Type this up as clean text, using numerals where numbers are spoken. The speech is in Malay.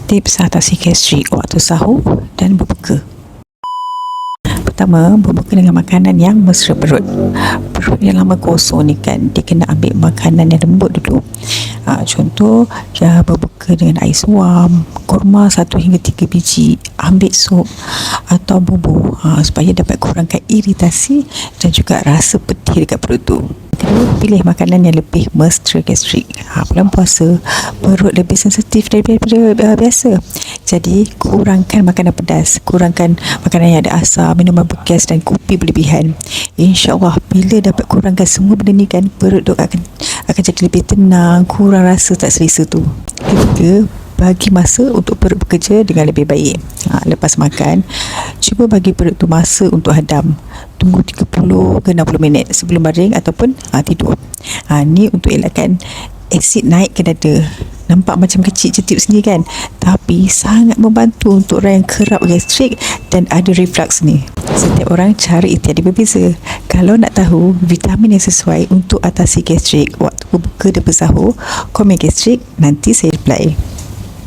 Tips atasi gastrik waktu sahur dan berbuka. Pertama, berbuka dengan makanan yang mesra perut. Perut yang lama kosong ni kan, dia kena ambil makanan yang lembut dulu. Contoh, berbuka dengan ais suam, kurma 1 hingga 3 biji, ambil sup atau bubur supaya dapat kurangkan iritasi dan juga rasa pedih dekat perut tu. Kedua, pilih makanan yang lebih mesra gastrik. Bulan puasa, perut lebih sensitif daripada biasa. Jadi, kurangkan makanan pedas, kurangkan makanan yang ada asam, minuman bergas dan kopi berlebihan. InsyaAllah, bila dapat kurangkan semua benda ni kan, perut tu akan jadi lebih tenang, kurang rasa tak selesa tu. Ketiga, bagi masa untuk perut bekerja dengan lebih baik. Lepas makan, cuba bagi perut tu masa untuk hadam. Tunggu 30 ke 60 minit sebelum baring ataupun tidur. Ni untuk elakkan asid naik ke dada. Nampak macam kecil je tips ni kan, tapi sangat membantu untuk orang yang kerap gastrik dan ada reflux ni. Setiap orang cara ikhtiar berbeza. Kalau nak tahu vitamin yang sesuai untuk atasi gastrik waktu berbuka dan bersahur, komen gastrik, nanti saya reply.